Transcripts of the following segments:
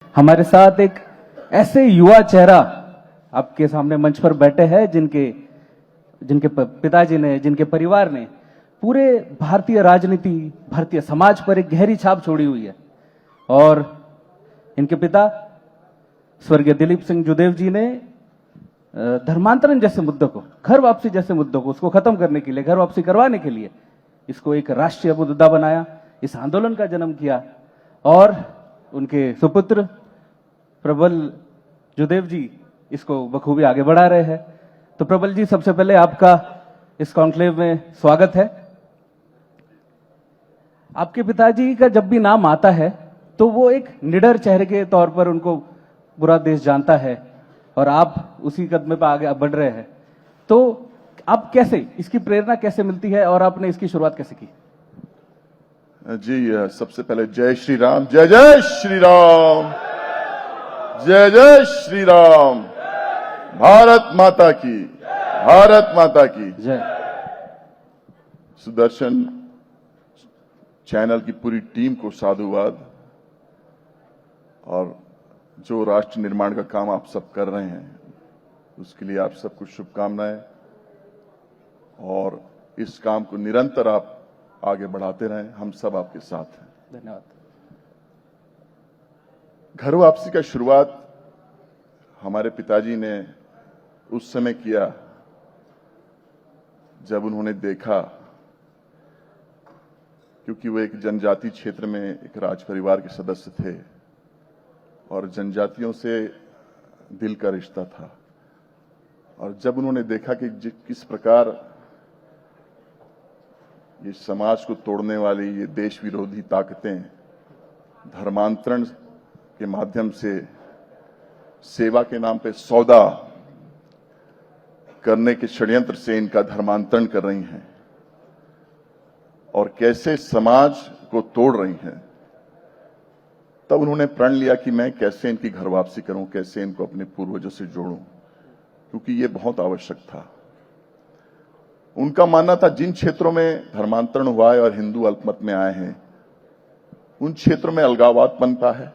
हमारे साथ एक ऐसे युवा चेहरा आपके सामने मंच पर बैठे हैं जिनके जिनके पिताजी ने, जिनके परिवार ने पूरे भारतीय राजनीति, भारतीय समाज पर एक गहरी छाप छोड़ी हुई है। और इनके पिता स्वर्गीय दिलीप सिंह जुदेव जी ने धर्मांतरण जैसे मुद्दों को, घर वापसी जैसे मुद्दों को, उसको खत्म करने के लिए, घर वापसी करवाने के लिए इसको एक राष्ट्रीय मुद्दा बनाया, इस आंदोलन का जन्म किया। और उनके सुपुत्र प्रबल जुदेव जी इसको बखूबी आगे बढ़ा रहे हैं। तो प्रबल जी, सबसे पहले आपका इस कॉन्क्लेव में स्वागत है। आपके पिताजी का जब भी नाम आता है तो वो एक निडर चेहरे के तौर पर उनको पूरा देश जानता है, और आप उसी कदम पर आगे बढ़ रहे हैं। तो आप कैसे, इसकी प्रेरणा कैसे मिलती है और आपने इसकी शुरुआत कैसे की? जी, सबसे पहले जय श्री राम, जय जय श्री राम, जय जय श्री राम। भारत माता की, भारत माता की जय। सुदर्शन चैनल की पूरी टीम को साधुवाद, और जो राष्ट्र निर्माण का काम आप सब कर रहे हैं उसके लिए आप सबको शुभकामनाएं, और इस काम को निरंतर आप आगे बढ़ाते रहें। हम सब आपके साथ हैं। धन्यवाद। घर वापसी का शुरुआत हमारे पिताजी ने उस समय किया जब उन्होंने देखा, क्योंकि वो एक जनजाति क्षेत्र में एक राज परिवार के सदस्य थे और जनजातियों से दिल का रिश्ता था, और जब उन्होंने देखा कि किस प्रकार ये समाज को तोड़ने वाली ये देश विरोधी ताकतें धर्मांतरण के माध्यम से सेवा के नाम पे सौदा करने के षड्यंत्र से इनका धर्मांतरण कर रही हैं और कैसे समाज को तोड़ रही हैं, तब उन्होंने प्रण लिया कि मैं कैसे इनकी घर वापसी करूं, कैसे इनको अपने पूर्वजों से जोड़ूं, क्योंकि ये बहुत आवश्यक था। उनका मानना था जिन क्षेत्रों में धर्मांतरण हुआ है और हिंदू अल्पमत में आए हैं उन क्षेत्रों में अलगाववाद पनपा है।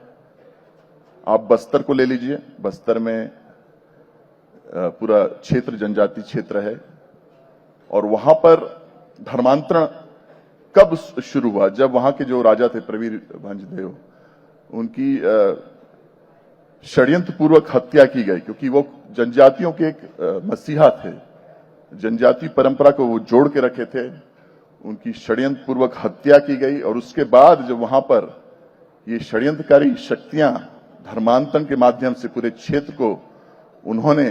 आप बस्तर को ले लीजिए, बस्तर में पूरा क्षेत्र जनजाति क्षेत्र है, और वहां पर धर्मांतरण कब शुरू हुआ? जब वहां के जो राजा थे प्रवीर भंजदेव, उनकी षड्यंत्र पूर्वक हत्या की गई, क्योंकि वो जनजातियों के एक मसीहा थे, जनजाति परंपरा को वो जोड़ के रखे थे। उनकी षड्यंत्र पूर्वक हत्या की गई, और उसके बाद जब वहां पर ये षड्यंत्रकारी शक्तियां धर्मांतरण के माध्यम से पूरे क्षेत्र को उन्होंने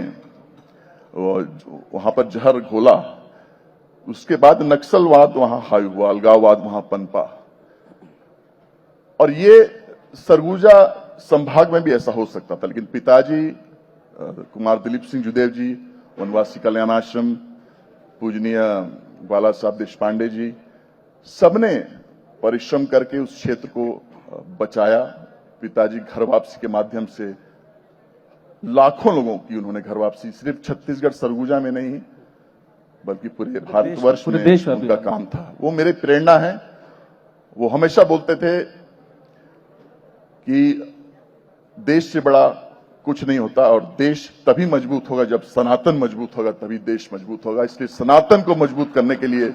वहां पर जहर घोला, उसके बाद नक्सलवाद वहां हावी हुआ, अलगाववाद वहां पनपा। और ये सरगुजा संभाग में भी ऐसा हो सकता था, लेकिन पिताजी कुमार दिलीप सिंह जुदेव जी, वनवासी कल्याणाश्रम, पूजनीय बाला साहब देशपांडे जी, सबने परिश्रम करके उस क्षेत्र को बचाया। पिताजी घर वापसी के माध्यम से लाखों लोगों की उन्होंने घर वापसी, सिर्फ छत्तीसगढ़ सरगुजा में नहीं बल्कि पूरे भारतवर्ष में उनका काम था। वो मेरे प्रेरणा है। वो हमेशा बोलते थे कि देश से बड़ा कुछ नहीं होता, और देश तभी मजबूत होगा जब सनातन मजबूत होगा, तभी देश मजबूत होगा। इसलिए सनातन को मजबूत करने के लिए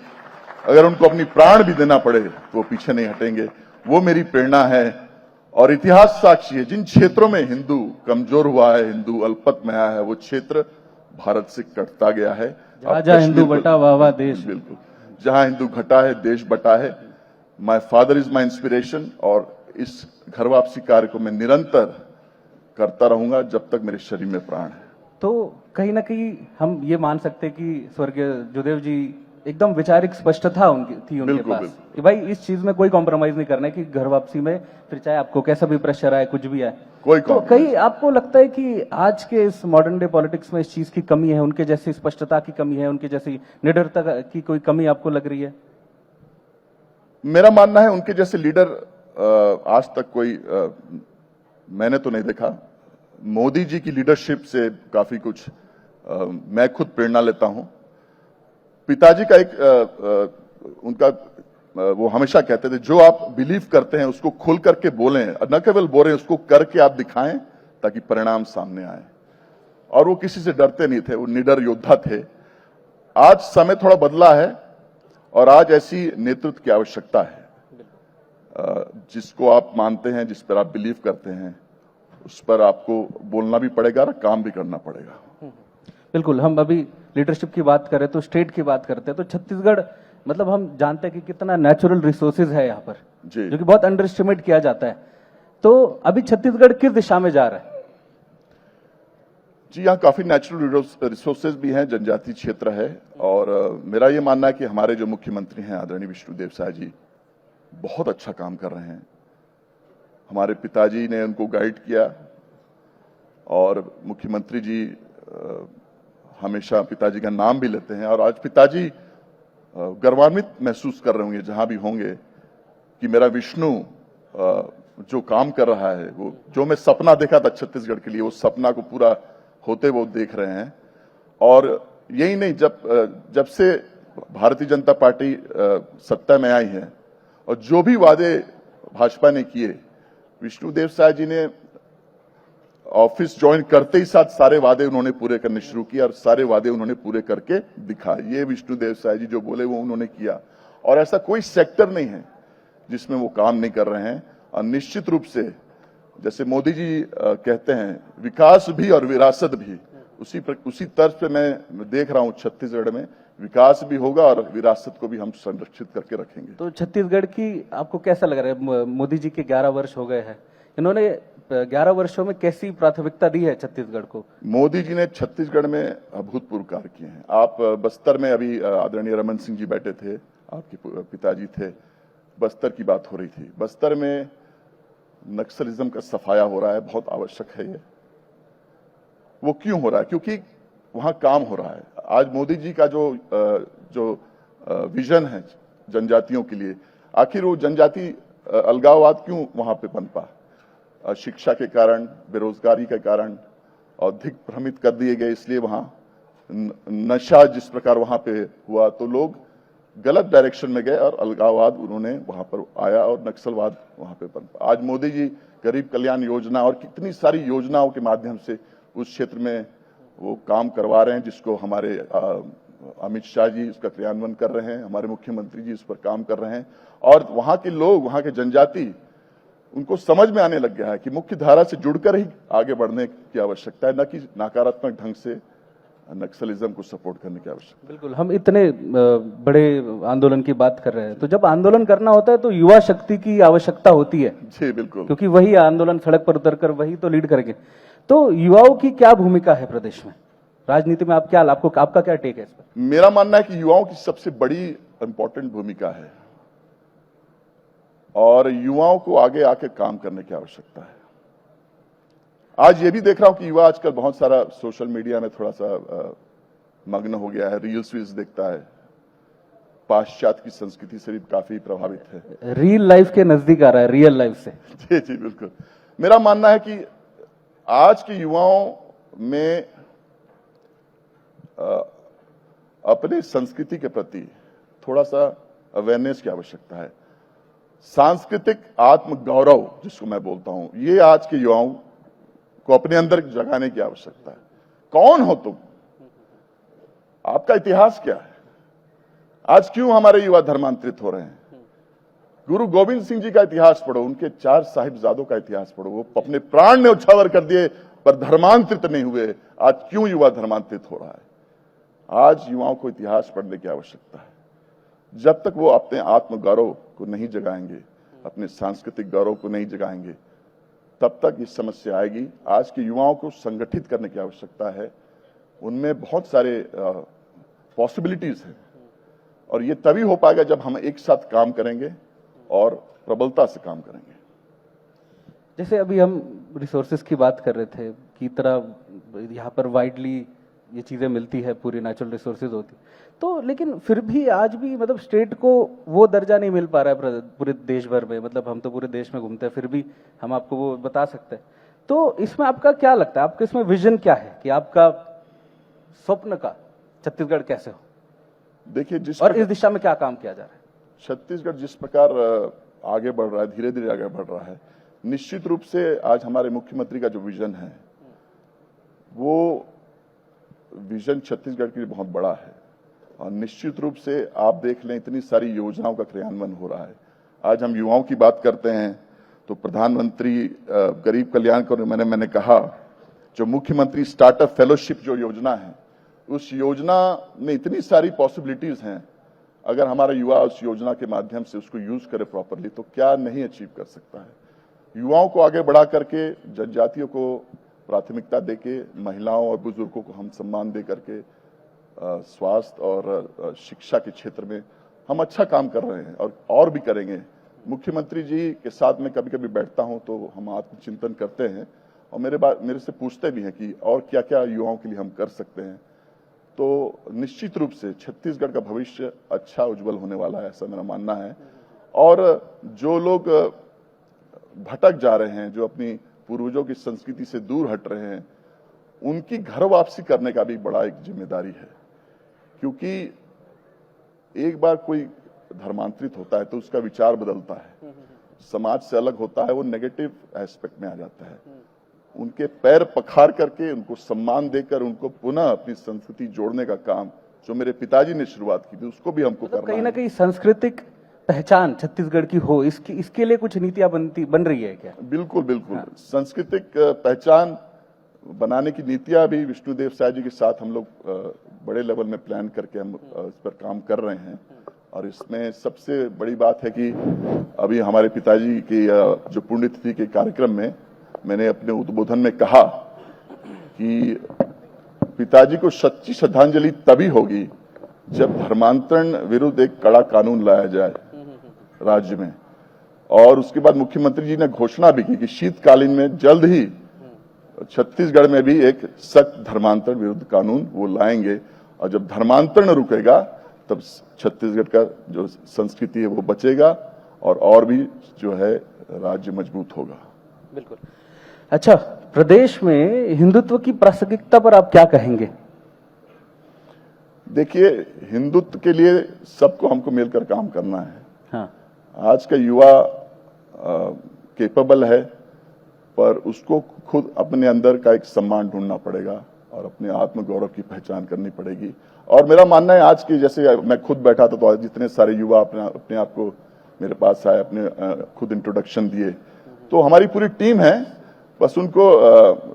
अगर उनको अपनी प्राण भी देना पड़े तो वो पीछे नहीं हटेंगे। वो मेरी प्रेरणा है, और इतिहास साक्षी है। जिन क्षेत्रों में हिंदू कमजोर हुआ है, हिंदू अल्पमत में आया है, वो क्षेत्र भारत से कटता गया है। जहां हिंदू बटा वाह देश, बिल्कुल, जहां हिंदू घटा है देश बटा है। My father is my inspiration, और इस घर वापसी कार्य को मैं निरंतर करता रहूंगा जब तक मेरे शरीर में प्राण है। तो कहीं ना कहीं हम ये मान सकते हैं कि स्वर्गीय जुदेव जी एकदम वैचारिक स्पष्टता उनके पास कि भाई इस चीज में कोई कॉम्प्रोमाइज नहीं करना है, कि घर वापसी में फिर चाहे आपको कैसा भी प्रेशर आए, कुछ भी आए, कोई तो कहीं आपको लगता है कि आज के इस मॉडर्न डे पॉलिटिक्स में इस चीज की कमी है, उनके जैसी स्पष्टता की कमी है, उनके जैसी निडरता की कोई कमी आपको लग रही है? मेरा मानना है उनके जैसे लीडर आज तक कोई मैंने तो नहीं देखा। मोदी जी की लीडरशिप से काफी कुछ मैं खुद प्रेरणा लेता हूं। पिताजी का एक उनका वो हमेशा कहते थे जो आप बिलीव करते हैं उसको खुल करके बोलें, न केवल बोलें, उसको करके आप दिखाएं ताकि परिणाम सामने आए। और वो किसी से डरते नहीं थे, वो निडर योद्धा थे। आज समय थोड़ा बदला है और आज ऐसी नेतृत्व की आवश्यकता है, जिसको आप मानते हैं, जिस पर आप बिलीव करते हैं, उस पर आपको बोलना भी पड़ेगा और काम भी करना पड़ेगा। बिल्कुल। हम अभी लीडरशिप की बात करें तो स्टेट की बात करते हैं तो छत्तीसगढ़ मतलब हम जानते हैं कि कितना नेचुरल रिसोर्सेज है यहाँ पर, जी। जो कि बहुत अंडर एस्टिमेट किया जाता है। तो अभी छत्तीसगढ़ किस दिशा में जा रहा है? जी, यहाँ काफी नेचुरल रिसोर्सेज भी हैं, जनजातीय क्षेत्र है। और मेरा ये मानना है कि हमारे जो मुख्यमंत्री हैं आदरणीय विष्णुदेव साय जी बहुत अच्छा काम कर रहे हैं। हमारे पिताजी ने उनको गाइड किया और मुख्यमंत्री जी हमेशा पिताजी का नाम भी लेते हैं। और आज पिताजी गर्वान्वित महसूस कर रहे होंगे जहां भी होंगे कि मेरा विष्णु जो काम कर रहा है, वो जो मैं सपना देखा था छत्तीसगढ़ के लिए, वो सपना को पूरा होते वो देख रहे हैं। और यही नहीं, जब से भारतीय जनता पार्टी सत्ता में आई है और जो भी वादे भाजपा ने किए, विष्णुदेव साय जी ने ऑफिस ज्वाइन करते ही साथ सारे वादे उन्होंने पूरे करने शुरू किए और सारे वादे उन्होंने पूरे करके दिखाए। ये विष्णुदेव साय जी जो बोले वो उन्होंने किया और ऐसा कोई सेक्टर नहीं है जिसमें वो काम नहीं कर रहे हैं। और निश्चित रूप से जैसे मोदी जी कहते हैं, विकास भी और विरासत भी, उसी तर्ज पे मैं देख रहा हूं छत्तीसगढ़ में विकास भी होगा और विरासत को भी हम संरक्षित करके रखेंगे। तो छत्तीसगढ़ की आपको कैसा लग रहा है? मोदी जी के 11 वर्ष हो गए हैं, इन्होंने 11 वर्षों में कैसी प्राथमिकता दी है छत्तीसगढ़ को? मोदी जी ने छत्तीसगढ़ में अभूतपूर्व कार्य किए हैं। आप बस्तर में अभी आदरणीय रमन सिंह जी बैठे थे, आपके पिताजी थे, बस्तर की बात हो रही थी। बस्तर में नक्सलिज्म का सफाया हो रहा है, बहुत आवश्यक है ये। वो क्यों हो रहा है? क्योंकि वहां काम हो रहा है। आज मोदी जी का जो विजन है जनजातियों के लिए, आखिर वो जनजाति अलगाववाद क्यों वहां पे पनपा? शिक्षा के कारण, बेरोजगारी के कारण अधिक भ्रमित कर दिए गए, इसलिए वहां नशा जिस प्रकार वहां पे हुआ तो लोग गलत डायरेक्शन में गए और अलगाववाद उन्होंने वहां पर आया और नक्सलवाद वहां पे पनपा। आज मोदी जी गरीब कल्याण योजना और कितनी सारी योजनाओं के माध्यम से उस क्षेत्र में वो काम करवा रहे हैं, जिसको हमारे अमित शाह जी उसका क्रियान्वयन कर रहे हैं, हमारे मुख्यमंत्री जी उस पर काम कर रहे हैं। और वहां के लोग, वहां के जनजाति, उनको समझ में आने लग गया है कि मुख्य धारा से जुड़कर ही आगे बढ़ने की आवश्यकता है, न कि नकारात्मक ढंग से नक्सलिज्म को सपोर्ट करने की आवश्यकता। बिल्कुल। हम इतने बड़े आंदोलन की बात कर रहे हैं, तो जब आंदोलन करना होता है तो युवा शक्ति की आवश्यकता होती है। जी बिल्कुल, क्योंकि वही आंदोलन सड़क पर उतरकर वही तो लीड करेंगे। तो युवाओं की क्या भूमिका है प्रदेश में, राजनीति में? आपका क्या टेक है इस पर? मेरा मानना है कि युवाओं की सबसे बड़ी इंपॉर्टेंट भूमिका है और युवाओं को आगे आके काम करने की आवश्यकता है। आज ये भी देख रहा हूं कि युवा आजकल बहुत सारा सोशल मीडिया में थोड़ा सा मग्न हो गया है, रील्स वील्स देखता है, पाश्चात्य की संस्कृति से भी काफी प्रभावित है। रियल लाइफ के नजदीक आ रहा है, रियल लाइफ से। जी जी बिल्कुल। मेरा मानना है कि आज के युवाओं में अपनी संस्कृति के प्रति थोड़ा सा अवेयरनेस की आवश्यकता है। सांस्कृतिक आत्मगौरव जिसको मैं बोलता हूं, ये आज के युवाओं को अपने अंदर जगाने की आवश्यकता है। कौन हो तुम? आपका इतिहास क्या है? आज क्यों हमारे युवा धर्मांतरित हो रहे हैं? गुरु गोविंद सिंह जी का इतिहास पढ़ो, उनके 4 साहिबजादों का इतिहास पढ़ो, वो अपने प्राण ने उछावर कर दिए पर धर्मांतरित नहीं हुए। आज क्यों युवा धर्मांतरित हो रहा है? आज युवाओं को इतिहास पढ़ने की आवश्यकता है। जब तक वो अपने आत्मगौरव को नहीं जगाएंगे, अपने सांस्कृतिक गौरव को नहीं जगाएंगे, तब तक ये समस्या आएगी। आज के युवाओं को संगठित करने की आवश्यकता है। उनमें बहुत सारे पॉसिबिलिटीज हैं और ये तभी हो पाएगा जब हम एक साथ काम करेंगे और प्रबलता से काम करेंगे। जैसे अभी हम रिसोर्सेज की बात कर रहे थे कि तरह यहाँ पर वाइडली ये चीजें मिलती है, पूरी नेचुरल रिसोर्सेज होती, तो लेकिन फिर भी आज भी मतलब स्टेट को वो दर्जा नहीं मिल पा रहा है पूरे देश भर में। मतलब हम तो पूरे देश में घूमते हैं, फिर भी हम आपको वो बता सकते हैं। तो इसमें आपका क्या लगता है, आपका इसमें विजन क्या है कि आपका स्वप्न का छत्तीसगढ़ कैसे हो? देखिए, और इस दिशा में क्या काम किया जा रहा है? छत्तीसगढ़ जिस प्रकार आगे बढ़ रहा है, धीरे धीरे आगे बढ़ रहा है, निश्चित रूप से आज हमारे मुख्यमंत्री का जो विजन है वो विजन छत्तीसगढ़ के लिए बहुत बड़ा है। और निश्चित रूप से आप देख लें, इतनी सारी योजनाओं का क्रियान्वयन हो रहा है। आज हम युवाओं की बात करते हैं तो प्रधानमंत्री गरीब कल्याण को मैंने कहा, जो मुख्यमंत्री स्टार्टअप फेलोशिप जो योजना है, उस योजना में इतनी सारी पॉसिबिलिटीज हैं। अगर हमारा युवा उस योजना के माध्यम से उसको यूज करे प्रॉपरली तो क्या नहीं अचीव कर सकता है। युवाओं को आगे बढ़ा करके, जनजातियों को प्राथमिकता देके, महिलाओं और बुजुर्गों को हम सम्मान दे करके स्वास्थ्य और शिक्षा के क्षेत्र में हम अच्छा काम कर रहे हैं और भी करेंगे। मुख्यमंत्री जी के साथ में कभी कभी बैठता हूं तो हम आत्मचिंतन करते हैं और मेरे से पूछते भी हैं कि और क्या क्या युवाओं के लिए हम कर सकते हैं। तो निश्चित रूप से छत्तीसगढ़ का भविष्य अच्छा उज्जवल होने वाला है, ऐसा मेरा मानना है। और जो लोग भटक जा रहे हैं, जो अपनी पूर्वजों की संस्कृति से दूर हट रहे हैं, उनकी घर वापसी करने का भी बड़ा एक जिम्मेदारी है। क्योंकि एक बार कोई धर्मांतरित होता है तो उसका विचार बदलता है, समाज से अलग होता है, वो नेगेटिव एस्पेक्ट में आ जाता है। उनके पैर पखार करके, उनको सम्मान देकर, उनको पुनः अपनी संस्कृति जोड़ने का काम जो मेरे पिताजी ने शुरुआत की थी, उसको भी हमको करना है। कहीं ना कहीं सांस्कृतिक पहचान छत्तीसगढ़ की हो, इसके लिए कुछ नीतियां बन रही है क्या? बिल्कुल बिल्कुल। हाँ। सांस्कृतिक पहचान बनाने की नीतियां भी विष्णुदेव साय जी के साथ हम लोग बड़े लेवल में प्लान करके हम इस पर काम कर रहे हैं। और इसमें सबसे बड़ी बात है कि अभी हमारे पिताजी की जो पुण्यतिथि के कार्यक्रम में मैंने अपने उद्बोधन में कहा कि पिताजी को सच्ची श्रद्धांजलि तभी होगी जब धर्मांतरण विरुद्ध एक कड़ा कानून लाया जाए राज्य में। और उसके बाद मुख्यमंत्री जी ने घोषणा भी की कि शीतकालीन में जल्द ही छत्तीसगढ़ में भी एक सख्त धर्मांतरण विरुद्ध कानून वो लाएंगे। और जब धर्मांतरण रुकेगा तब छत्तीसगढ़ का जो संस्कृति है वो बचेगा और भी जो है राज्य मजबूत होगा। बिल्कुल। अच्छा, प्रदेश में हिंदुत्व की प्रासंगिकता पर आप क्या कहेंगे? देखिए, हिंदुत्व के लिए सबको हमको मिलकर काम करना है। हाँ। आज का युवा केपेबल है, पर उसको खुद अपने अंदर का एक सम्मान ढूंढना पड़ेगा और अपने आत्मगौरव की पहचान करनी पड़ेगी। और मेरा मानना है आज की, जैसे मैं खुद बैठा था तो आज जितने सारे युवा अपने आप को मेरे पास आए, अपने खुद इंट्रोडक्शन दिए, तो हमारी पूरी टीम है, बस उनको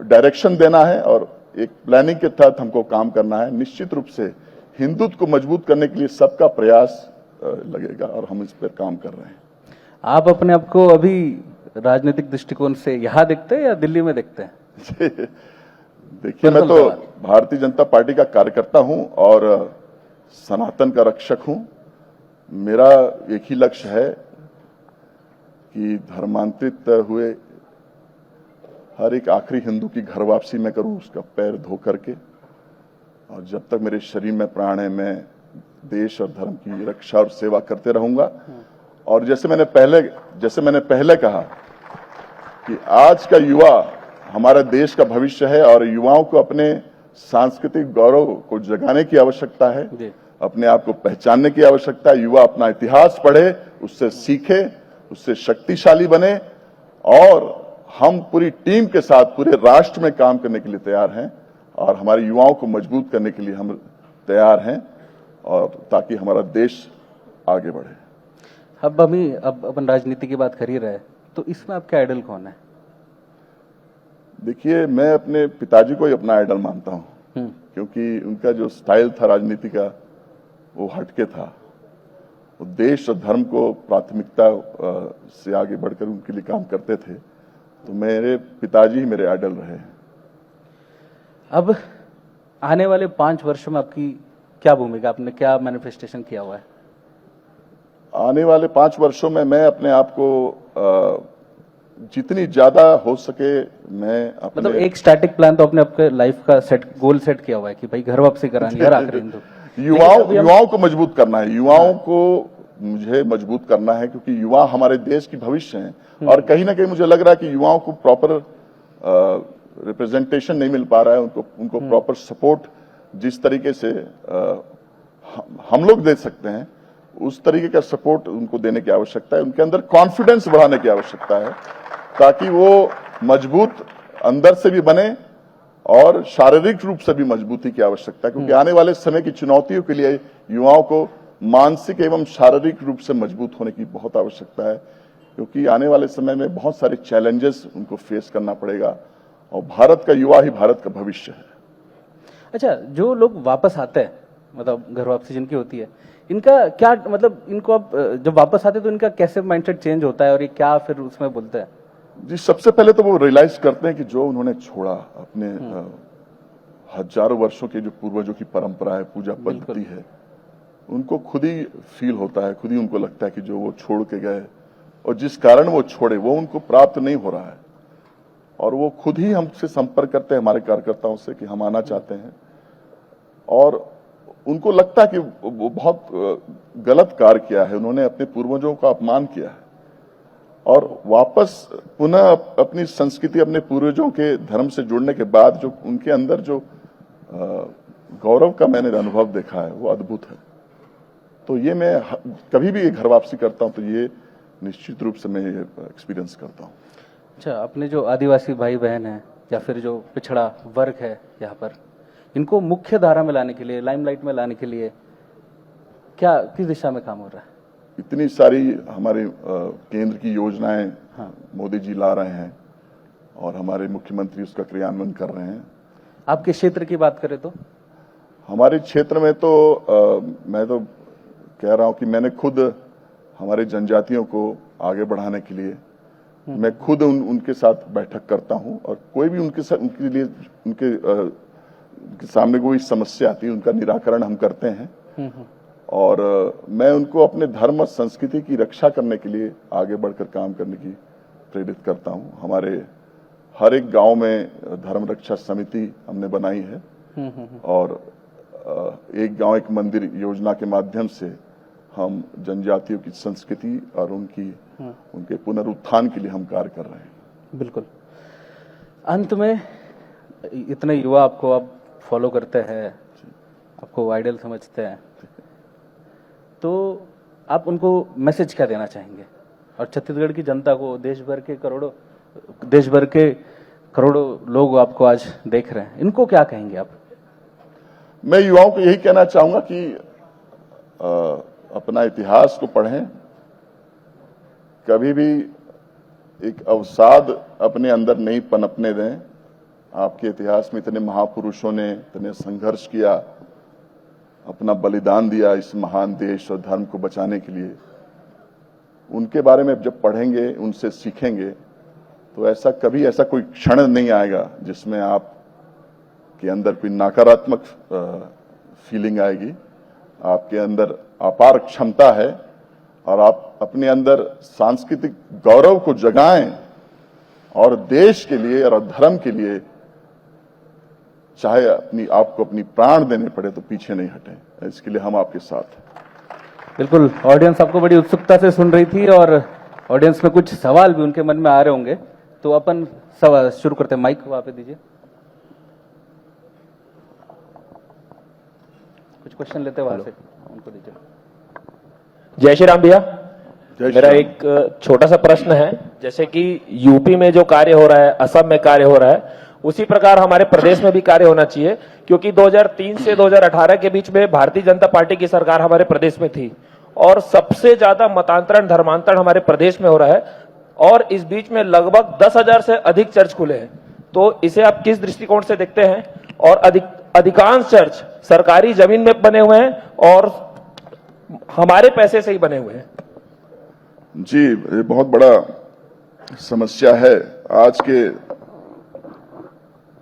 डायरेक्शन देना है और एक प्लानिंग के तहत हमको काम करना है। निश्चित रूप से हिंदुत्व को मजबूत करने के लिए सबका प्रयास लगेगा और हम इस पर काम कर रहे हैं। आप अपने आप को अभी राजनीतिक दृष्टिकोण से यहाँ देखते हैं या दिल्ली में देखते हैं? देखिए, मैं तो भारतीय जनता पार्टी का कार्यकर्ता हूं और सनातन का रक्षक हूं। मेरा एक ही लक्ष्य है कि धर्मांतरित हुए हर एक आखिरी हिंदू की घर वापसी मैं करूं, उसका पैर धो करके। और जब तक मेरे शरीर में प्राण है, मैं देश और धर्म की रक्षा और सेवा करते रहूंगा। और जैसे मैंने पहले कहा कि आज का युवा हमारा देश का भविष्य है और युवाओं को अपने सांस्कृतिक गौरव को जगाने की आवश्यकता है, अपने आप को पहचानने की आवश्यकता है। युवा अपना इतिहास पढ़े, उससे सीखे, उससे शक्तिशाली बने। और हम पूरी टीम के साथ पूरे राष्ट्र में काम करने के लिए तैयार हैं और हमारे युवाओं को मजबूत करने के लिए हम तैयार हैं, और ताकि हमारा देश आगे बढ़े। अब अपन राजनीति की बात कर ही रहे, तो इसमें आपका आइडल कौन है? देखिए, मैं अपने पिताजी को ही अपना आइडल मानता हूं, क्योंकि उनका जो स्टाइल था राजनीति का वो हटके था। वो देश और धर्म को प्राथमिकता से आगे बढ़कर उनके लिए काम करते थे। तो मेरे पिताजी ही मेरे आइडल रहे। अब आने वाले 5 वर्षों में आपकी क्या भूमिका, आपने क्या मैनिफेस्टेशन किया हुआ है? आने वाले 5 वर्षों में मैं अपने आप को जितनी ज्यादा हो सके मैं अपने, मतलब एक स्टैटिक प्लान तो आपके लाइफ का गोल सेट किया हुआ है कि भाई घर वापसी करानी है हर आखिरी हिंदू। युवाओं को मजबूत करना है, युवाओं को मुझे मजबूत करना है, क्योंकि युवा हमारे देश की भविष्य हैं। और कहीं ना कहीं मुझे लग रहा है कि युवाओं को प्रॉपर रिप्रेजेंटेशन नहीं मिल पा रहा है, उनको प्रॉपर सपोर्ट जिस तरीके से हम लोग दे सकते हैं उस तरीके का सपोर्ट उनको देने की आवश्यकता है। उनके अंदर कॉन्फिडेंस बढ़ाने की आवश्यकता है ताकि वो मजबूत अंदर से भी बने और शारीरिक रूप से भी मजबूती की आवश्यकता है, क्योंकि आने वाले समय की चुनौतियों के लिए युवाओं को मानसिक एवं शारीरिक रूप से मजबूत होने की बहुत आवश्यकता है, क्योंकि आने वाले समय में बहुत सारे चैलेंजेस उनको फेस करना पड़ेगा और भारत का युवा ही भारत का भविष्य है। अच्छा, जो लोग वापस आते हैं, मतलब घर वापसी जिनकी होती है, इनका क्या मतलब, इनको अब जब वापस आते हैं तो इनका कैसे माइंडसेट चेंज होता है और ये क्या फिर उसमें बोलते हैं? जी, सबसे पहले तो वो रियलाइज करते हैं कि जो उन्होंने छोड़ा, अपने हजारों वर्षों के जो पूर्वजों की परंपरा है, पूजा पद्धति है, उनको खुद ही फील होता है, खुद ही उनको लगता है कि जो वो छोड़ के गए और जिस कारण वो छोड़े वो उनको प्राप्त नहीं हो रहा है, और वो खुद ही हमसे संपर्क करते हैं, हमारे कार्यकर्ताओं से, कि हम आना चाहते हैं। और उनको लगता है कि वो बहुत गलत कार्य किया है, उन्होंने अपने पूर्वजों का अपमान किया है, और वापस पुनः अपनी संस्कृति, अपने पूर्वजों के धर्म से जुड़ने के बाद जो उनके अंदर जो गौरव का मैंने अनुभव देखा है वो अद्भुत है। तो ये मैं कभी भी घर वापसी करता हूं तो ये निश्चित रूप से मैं ये एक्सपीरियंस करता हूं। अच्छा, अपने जो आदिवासी भाई बहन हैं या फिर जो पिछड़ा वर्ग है यहाँ पर, इनको मुख्य धारा में लाने के लिए, लाइमलाइट में लाने के लिए क्या, किस दिशा में काम हो रहा है? इतनी सारी हमारे केंद्र की योजनाएं मोदी जी ला रहे हैं और हमारे मुख्यमंत्री उसका क्रियान्वयन कर रहे हैं। आपके क्षेत्र की बात करें तो? हमारे क्षेत्र में तो मैं तो कह रहा हूं कि मैंने खुद हमारे जनजातियों को आगे बढ़ाने के लिए मैं खुद उनके साथ बैठक करता हूं, और कोई भी उनके साथ, उनके लिए, उनके सामने कोई समस्या आती है उनका निराकरण हम करते हैं। और मैं उनको अपने धर्म और संस्कृति की रक्षा करने के लिए आगे बढ़कर काम करने की प्रेरित करता हूं। हमारे हर एक गांव में धर्म रक्षा समिति हमने बनाई है, और एक गांव एक मंदिर योजना के माध्यम से हम जनजातियों की संस्कृति और उनके पुनरुत्थान के लिए हम कार्य कर रहे हैं। बिल्कुल। अंत में, इतने युवा आपको अब फॉलो करते हैं, आपको आइडल समझते हैं, तो आप उनको मैसेज क्या देना चाहेंगे? और छत्तीसगढ़ की जनता को, देश भर के करोड़ों लोग आपको आज देख रहे हैं, इनको क्या कहेंगे आप? मैं युवाओं को यही कहना चाहूंगा कि अपना इतिहास को पढ़ें, कभी भी एक अवसाद अपने अंदर नहीं पनपने दें। आपके इतिहास में इतने महापुरुषों ने इतने संघर्ष किया, अपना बलिदान दिया इस महान देश और धर्म को बचाने के लिए। उनके बारे में जब पढ़ेंगे, उनसे सीखेंगे, तो ऐसा कोई क्षण नहीं आएगा जिसमें आप के अंदर कोई नकारात्मक फीलिंग आएगी। आपके अंदर अपार क्षमता है और आप अपने अंदर सांस्कृतिक गौरव को जगाएं और देश के लिए और धर्म के लिए चाहे आपको अपनी प्राण देने पड़े तो पीछे नहीं हटें। इसके लिए हम आपके साथ हैं। बिल्कुल। ऑडियंस आपको बड़ी उत्सुकता से सुन रही थी और ऑडियंस में कुछ सवाल भी उनके मन में आ रहे होंगे, तो अपन सवाल शुरू करते हैं। माइक वहां पे दीजिए, कुछ क्वेश्चन लेते हैं वहां से, उनको दीजिए। जय श्री राम भैया। मेरा राम। एक छोटा सा प्रश्न है, जैसे कि यूपी में जो कार्य हो रहा है, असम में कार्य हो रहा है, उसी प्रकार हमारे प्रदेश में भी कार्य होना चाहिए, क्योंकि 2003 से 2018 के बीच में भारतीय जनता पार्टी की सरकार हमारे प्रदेश में थी और सबसे ज्यादा मतांतरण, धर्मांतरण हमारे प्रदेश में हो रहा है, और इस बीच में लगभग 10,000 से अधिक चर्च खुले हैं। तो इसे आप किस दृष्टिकोण से देखते हैं? और अधिकांश चर्च सरकारी जमीन में बने हुए हैं और हमारे पैसे से ही बने हुए हैं। जी, ये बहुत बड़ा समस्या है आज के।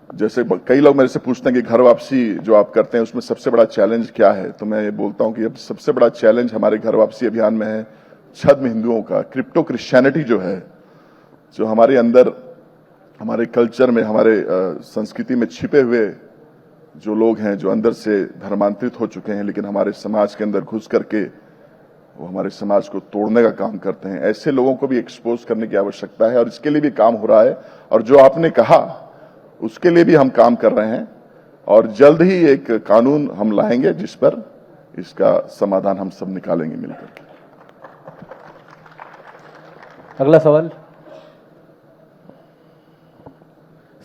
जैसे कई लोग मेरे से पूछते हैं कि घर वापसी जो आप करते हैं उसमें सबसे बड़ा चैलेंज क्या है, तो मैं ये बोलता हूं कि अब सबसे बड़ा चैलेंज हमारे घर वापसी अभियान में है छद्म हिंदुओं का, क्रिप्टो क्रिश्चियनिटी जो है, जो हमारे अंदर, हमारे कल्चर में, हमारे संस्कृति में छिपे हुए जो लोग हैं, जो अंदर से धर्मांतरित हो चुके हैं लेकिन हमारे समाज के अंदर घुस करके वो हमारे समाज को तोड़ने का काम करते हैं। ऐसे लोगों को भी एक्सपोज करने की आवश्यकता है और इसके लिए भी काम हो रहा है। और जो आपने कहा उसके लिए भी हम काम कर रहे हैं और जल्द ही एक कानून हम लाएंगे जिस पर इसका समाधान हम सब निकालेंगे मिलकर। अगला सवाल।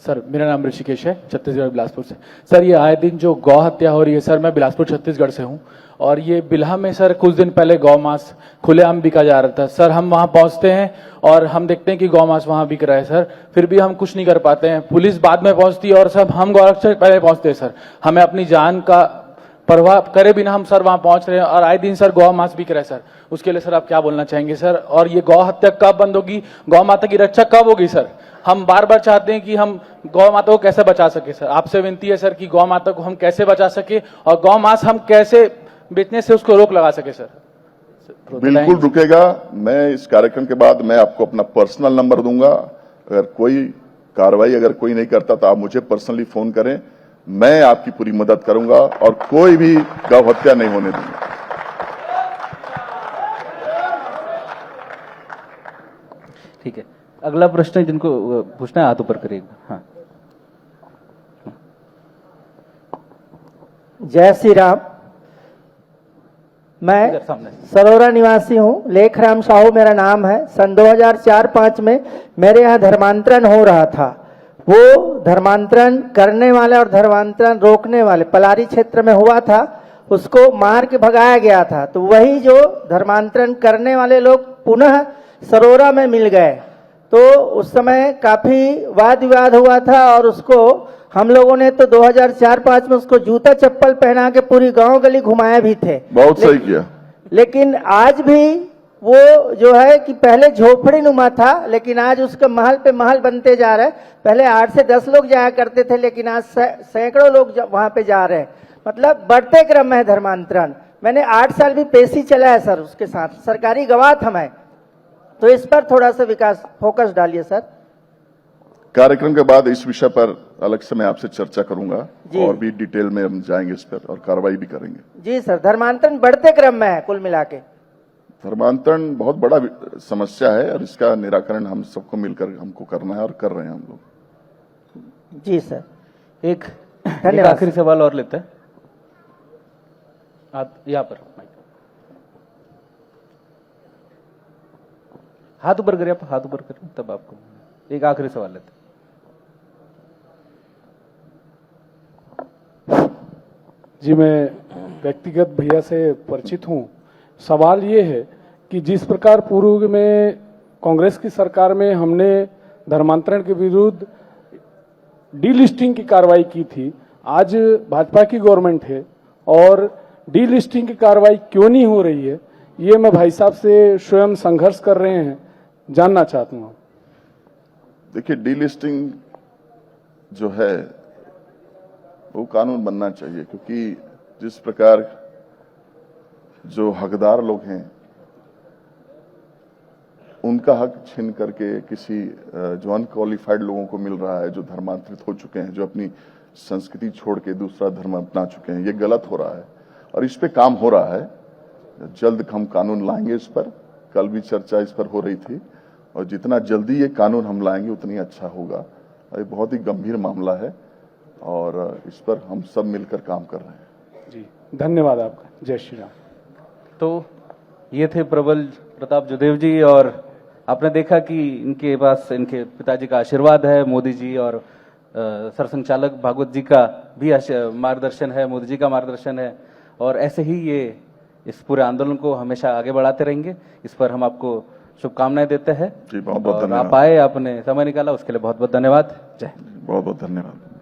सर मेरा नाम ऋषिकेश है, छत्तीसगढ़ बिलासपुर से। सर ये आए दिन जो गौ हत्या हो रही है सर, मैं बिलासपुर छत्तीसगढ़ से हूँ, और ये बिल्हा में सर कुछ दिन पहले गौ मांस खुलेआम बिका जा रहा था। सर हम वहां पहुंचते हैं और हम देखते हैं कि गौ मांस वहां बिक रहा है सर, फिर भी हम कुछ नहीं कर पाते हैं। पुलिस बाद में पहुंचती है और सब हम गौरक्षक पहले पहुंचते हैं सर। हमें अपनी जान का परवाह करे बिना हम सर वहां पहुंच रहे हैं और आए दिन सर गौ मांस बिक रहा है सर। उसके लिए सर आप क्या बोलना चाहेंगे सर? और ये गौ हत्या कब बंद होगी? गौ माता की रक्षा कब होगी सर? हम बार बार चाहते हैं कि हम गौ माता को कैसे बचा सके सर। आपसे विनती है सर कि गौ माता को हम कैसे बचा सके और गौ मांस हम कैसे बेचने से उसको रोक लगा सके सर। बिल्कुल रुकेगा। मैं इस कार्यक्रम के बाद मैं आपको अपना पर्सनल नंबर दूंगा। अगर कोई कार्रवाई अगर कोई नहीं करता तो आप मुझे पर्सनली फोन करें, मैं आपकी पूरी मदद करूंगा और कोई भी गौ हत्या नहीं होने दूंगा। ठीक है, अगला प्रश्न जिनको पूछना है हाथ ऊपर करिएगा। हाँ, जय श्री राम। मैं इधर सामने। सरोरा निवासी हूँ, लेखराम साहू मेरा नाम है। सन 2004-5 में मेरे यहाँ धर्मांतरण हो रहा था। वो धर्मांतरण करने वाले और धर्मांतरण रोकने वाले पलारी क्षेत्र में हुआ था, उसको मार के भगाया गया था। तो वही जो धर्मांतरण करने वाले लोग पुनः सरोरा में मिल गए, तो उस समय काफी वाद विवाद हुआ था और उसको हम लोगों ने तो 2004-5 में उसको जूता चप्पल पहना के पूरी गांव गली घुमाए भी थे। बहुत सही किया। लेकिन आज भी वो जो है कि पहले झोपड़ी नुमा था, लेकिन आज उसका महल पे महल बनते जा रहे हैं। पहले 8 से 10 लोग जाया करते थे, लेकिन आज सैकड़ों लोग वहां पे जा रहे हैं। मतलब बढ़ते क्रम में है धर्मांतरण। मैंने 8 साल भी पेशी चला है सर, उसके साथ सरकारी गवाह था मैं। तो इस पर थोड़ा सा विकास फोकस डालिए सर। कार्यक्रम के बाद इस विषय पर अलग से मैं आपसे चर्चा करूंगा जी। और भी डिटेल में हम जाएंगे इस पर और कार्रवाई भी करेंगे। जी सर, धर्मांतरण बढ़ते क्रम में है कुल मिला के। धर्मांतरण बहुत बड़ा समस्या है और इसका निराकरण हम सबको मिलकर हमको करना है और कर रहे हैं हम लोग। जी सर, एक धन्यवाद। आखिरी सवाल और लेते हैं। यहाँ पर हाथ ऊपर करिए, आप हाथ ऊपर करिए तब आपको एक आखिरी सवाल लेते हैं। जी मैं व्यक्तिगत भैया से परिचित हूँ। सवाल ये है कि जिस प्रकार पूर्व में कांग्रेस की सरकार में हमने धर्मांतरण के विरुद्ध डीलिस्टिंग की कार्रवाई की थी, आज भाजपा की गवर्नमेंट है और डीलिस्टिंग की कार्रवाई क्यों नहीं हो रही है, ये मैं भाई साहब से स्वयं संघर्ष कर रहे हैं, जानना चाहता हूँ। देखिए, डीलिस्टिंग जो है वो कानून बनना चाहिए, क्योंकि जिस प्रकार जो हकदार लोग हैं उनका हक छीन करके किसी जो अनक्वालिफाइड लोगों को मिल रहा है, जो धर्मांतरित हो चुके हैं, जो अपनी संस्कृति छोड़ के दूसरा धर्म अपना चुके हैं, ये गलत हो रहा है और इस पे काम हो रहा है। जल्द हम कानून लाएंगे इस पर। कल भी चर्चा इस पर हो रही थी और जितना जल्दी ये कानून हम लाएंगे उतनी अच्छा होगा। ये बहुत ही गंभीर मामला है और इस पर हम सब मिलकर काम कर रहे हैं। जी धन्यवाद आपका। जय श्री राम। तो ये थे प्रबल प्रताप जयदेव जी और आपने देखा कि इनके पास इनके पिताजी का आशीर्वाद है, मोदी जी और सरसंघचालक भागवत जी का भी मार्गदर्शन है, मोदी जी का मार्गदर्शन है और ऐसे ही ये इस पूरे आंदोलन को हमेशा आगे बढ़ाते रहेंगे। इस पर हम आपको शुभकामनाएं देते हैं। जी बहुत बहुत और धन्यवाद। आप आए, आपने समय निकाला, उसके लिए बहुत बहुत धन्यवाद। जय। बहुत बहुत धन्यवाद।